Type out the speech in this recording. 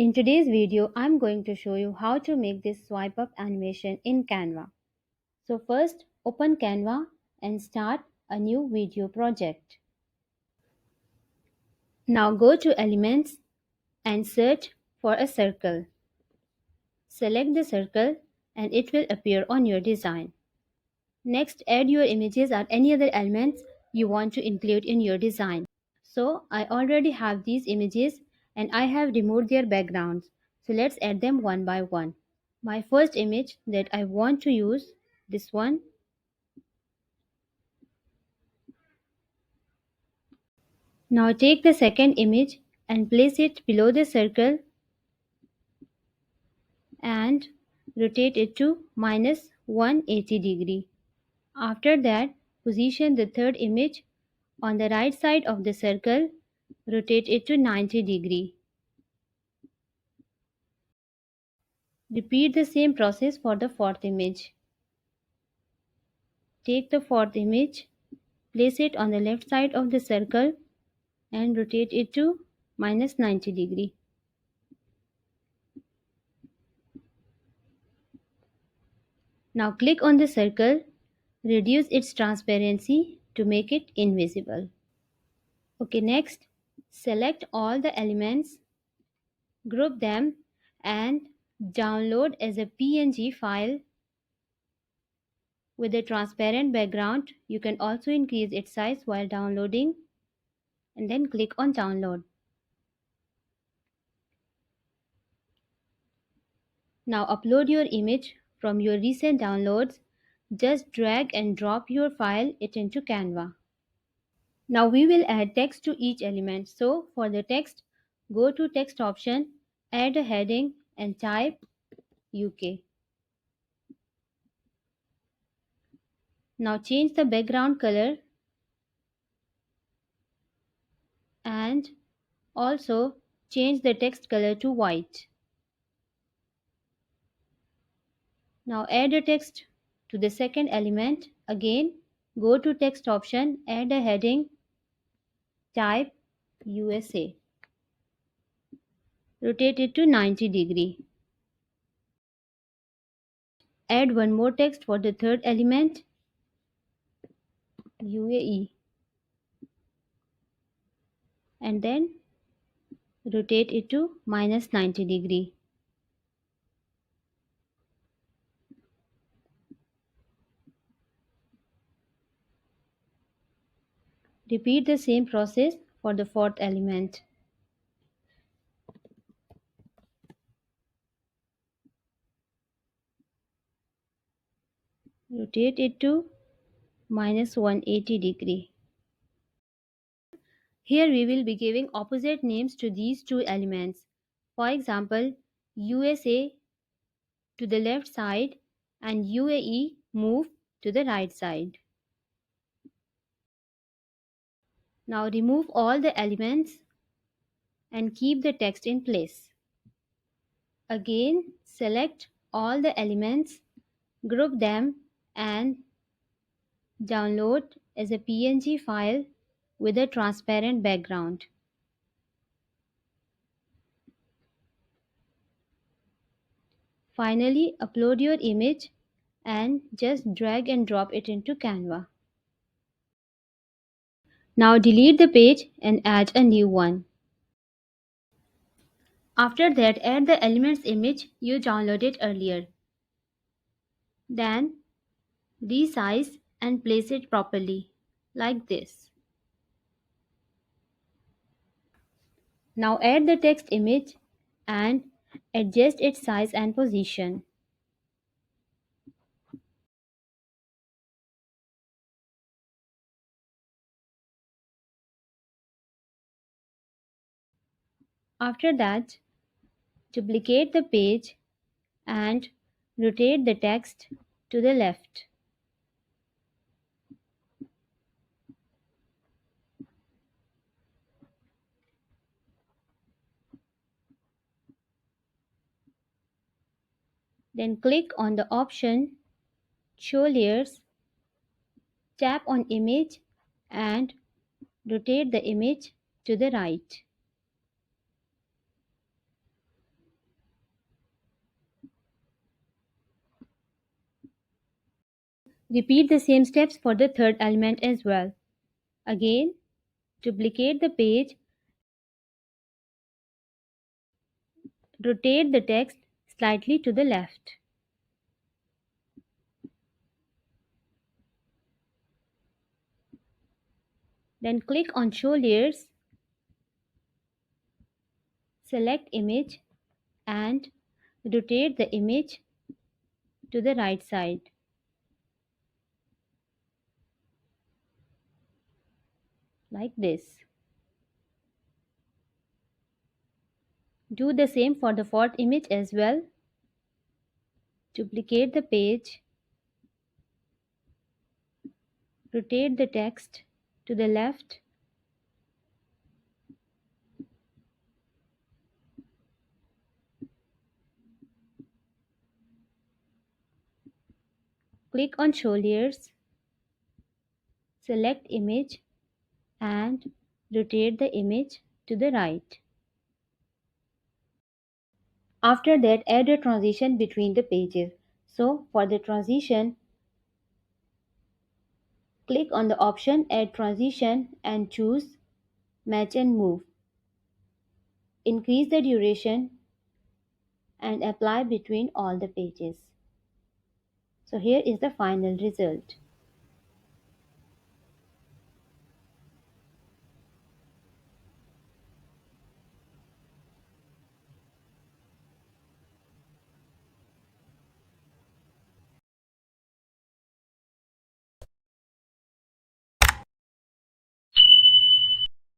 In today's video, I'm going to show you how to make this swipe up animation in Canva. So first, open Canva and start a new video project. Now go to Elements and search for a circle. Select the circle and it will appear on your design. Next, add your images or any other elements you want to include in your design. So I already have these images and I have removed their backgrounds. So let's add them one by one. My first image that I want to use, this one. Now take the second image and place it below the circle and rotate it to minus 180 degree. After that, position the third image on the right side of the circle, rotate it to 90 degree. Repeat the same process for the fourth image. Take the fourth image, place it on the left side of the circle and rotate it to minus 90 degree. Now click on the circle, reduce its transparency to make it invisible. Okay, next, select all the elements, group them and download as a PNG file with a transparent background. You can also increase its size while downloading and then click on download. Now upload your image from your recent downloads. Just drag and drop your file it into Canva. Now we will add text to each element. So for the text, go to text option, add a heading and type UK. Now change the background color and also change the text color to white. Now add a text to the second element. Again, go to text option, add a heading, type USA. Rotate it to 90 degree. Add one more text for the third element, UAE, and then rotate it to minus 90 degree. Repeat the same process for the fourth element. Rotate it to minus 180 degree. Here we will be giving opposite names to these two elements. For example, USA to the left side and UAE move to the right side. Now remove all the elements and keep the text in place. Again, select all the elements, group them and download as a PNG file with a transparent background. Finally, upload your image and just drag and drop it into Canva. Now delete the page and add a new one. After that, add the elements image you downloaded earlier. Then resize and place it properly, like this. Now add the text image and adjust its size and position. After that, duplicate the page and rotate the text to the left. Then click on the option Show Layers, tap on Image and rotate the image to the right. Repeat the same steps for the third element as well. Again, duplicate the page, rotate the text slightly to the left. Then click on Show Layers, select Image and rotate the image to the right side, like this. Do the same for the fourth image as well. Duplicate the page, rotate the text to the left, click on Show Layers, select Image and rotate the image to the right. After that, add a transition between the pages. So for the transition, click on the option Add Transition and choose Match and Move. Increase the duration and apply between all the pages. So here is the final result.